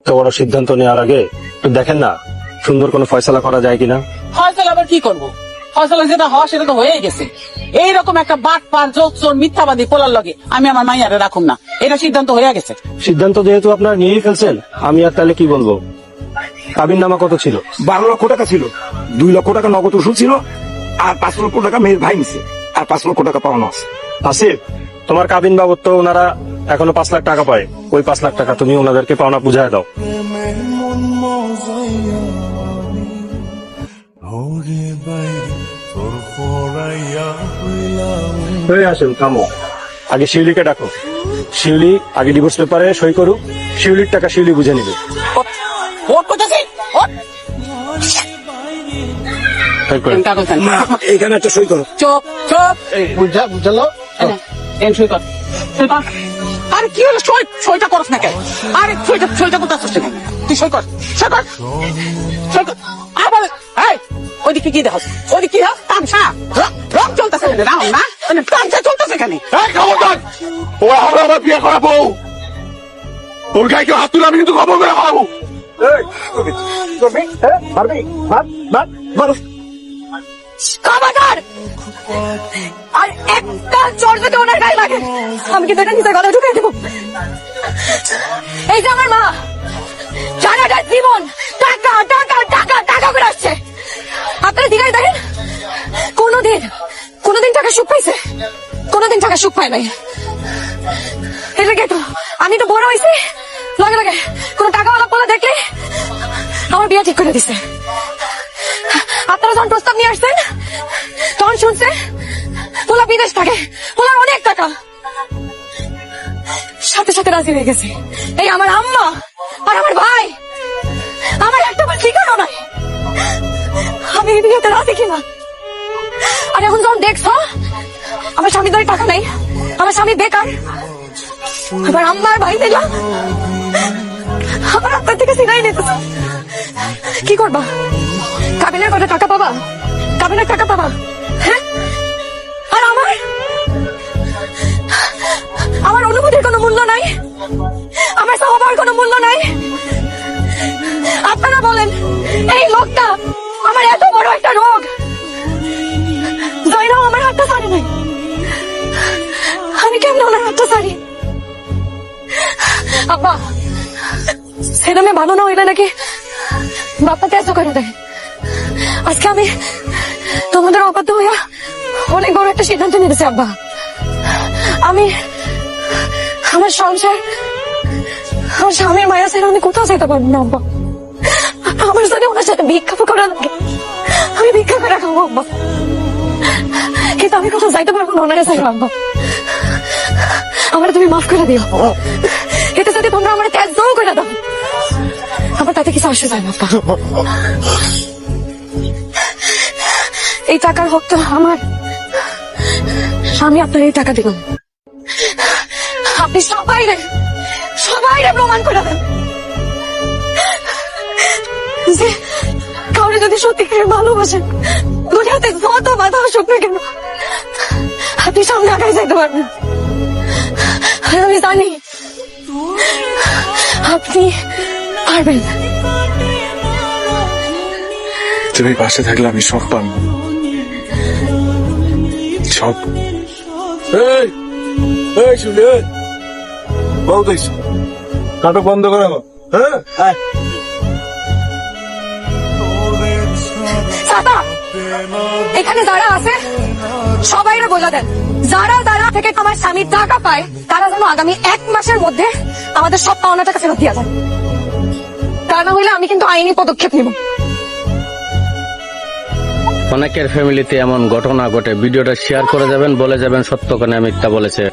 তো বড় সিদ্ধান্ত নেওয়ার আগে একটু দেখেন না সুন্দর কোনো ফয়সালা করা যায় কিনা। ফয়সালা আবার কি করবো? ফয়সালা যেটা হওয়া সেটা তো হয়েই গেছে। এইরকম একটা বাট পার চোর মিথ্যাবাদী পোলার লগে আমি আমার মাইয়ারে রাখুন না, এটা সিদ্ধান্ত হয়ে গেছে। সিদ্ধান্ত যেহেতু আপনারা নিয়েই ফেলছেন, আমি আর তাহলে কি বলবো। কাবিন নামা কত ছিল? 12 লক্ষ টাকা ছিল, 2 লক্ষ টাকা নগদ উসুল ছিল, আর 5 লক্ষ টাকা মেয়ের ভাই নিছে, আর 5 লক্ষ টাকা পাওনা আছে। আসিফ, তোমার কাবিন বাবদ তো ওনারা এখনো 5 লাখ টাকা পায়। ওই 5 লাখ টাকা তুমি ওনাদেরকে পাওনা বুঝায় দাও। আসেন থামো, আগে শিউলিকে ডাকো। শিউলি আগে ডিভোর্স পেপারে সই করুক, শিউলির টাকা শিউলি বুঝে নিবে। ওট করতেছি, ওট। তাই করে। কাগজ দেন। এখানে একটা সই করো। চুপ চুপ। বুঝলো? সই কর, সই কর। আরে কি হলো, সইটা করছ না কেন? আরে সইটা করতেছিস কেন? তুই সই কর, সই কর, সই কর। আবার এই ওইদিকে কি দেখো, ওইদিকে কি দেখো? তামসা রং চলতেছে না, রাউন্ড না, তামসা চলতেছে এখানে। এই খবরদার, ও আমার বিয়ে করাবো, ওর গায়ে কেউ হাত তুলে আমি কিন্তু খবর করে খাবো। খবরদার! আর একটা চোর যদি ওনার গায়ে লাগে, আমি কিন্তু এটা নিজের গলায় ঢুকিয়ে দেবো। এই যে আমার মা, সারাটা জীবন টাকা টাকা টাকা টাকা করে আসছে। আপনারা দিঘায় দেখেন, কোনোদিন টাকা সুখ পাইছে? কোনোদিন টাকা সুখ পায় নাই। এটা কে তো, আমি তো বড় হয়েছি, লগে লগে কোনো টাকাওয়ালা পোলা দেখলে আমার বিয়ে ঠিক করে দিছে। আপনারা যখন প্রস্তাব নিয়ে আসছেন তখন শুনছে পোলা বিদেশ থাকে, পোলার অনেক টাকা, সাথে সাথে রাজি হয়ে গেছে। এই আমার আম্মা আর আমার ভাই, আমার একটা ঠিকানো নাই, আমি এই বিয়েতে রাজি কিনা। আর এখন যখন দেখছো আমার স্বামীর ধরে টাকা নাই, আমার স্বামী বেকার, আমার আম্মা আর ভাই দিলাম আমার আপনার থেকে সিনাই নিতেছে, কি করবা? কাবিনের কত টাকা পাবা? কাবিনের টাকা পাবা? হ্যাঁ? আর আমার অনুভূতির কোনো মূল্য নাই, আমার স্বভাবের কোনো মূল্য নাই। আপনারা বলেন, এই লোকটা আমার এত বড় একটা রোগ, জয়রাও আমার হাতটা ছাড়ে নাই, আমি কেমন ওনার হাতটা ছাড়ি? আব্বা, ছেলে মেয়ে ভালো না হইলে নাকি বাপ্পা তেজ করে দেয়। আজকে আমি তোমাদের অবাধ্য হইয়া অনেক বড় একটা সিদ্ধান্ত নিতেছি আব্বা। আমি আমার সংসার, আমার স্বামীর মায়া ছেড়ে আমি কোথাও যেতে পারবো না আব্বা। আমার সাথে ওনার সাথে ভিক্ষা করা লাগে, আমি ভিক্ষা করে খাবো আব্বা, কিন্তু আমি কোথাও যাইতে পারবো না ওনার সাথে আব্বা। আমার তুমি মাফ করে দিও, এতে সাথে তোমরা আমার ত্যাগ দাও করে দাও, আমার তাতে কিছু আসে যায় না আব্বা। এই টাকার হক তো আমার, আমি আপনার এই টাকা দিলাম, আপনি সবাই প্রমাণ করে দেন যে কাউরে যদি সত্যি করে ভালোবাসেন, দুনিয়াতে যত বাধা আসুক না কেন আপনি সামনে আগায় যাইতে পারবেন। আমি জানি আপনি পারবেন। তুমি পাশে থাকলে আমি সব পারবো, সব। নাটক বন্ধ করে, হ্যাঁ চাচা, এখানে যারা আছে সবাইরা বলে দেন, যারা থেকে আমার স্বামীর টাকা পায় তারা যেন আগামী 1 মাসের মধ্যে আমাদের সব পাওনা টাকা ফেরত দিয়ে যায়, তা না হইলে আমি কিন্তু আইনি পদক্ষেপ নিব। অনেকের ফ্যামিলিতে এমন ঘটনা ঘটে, ভিডিওটা শেয়ার করে যাবেন, বলে যাবেন সত্য কানে মিথ্যা বলেছে।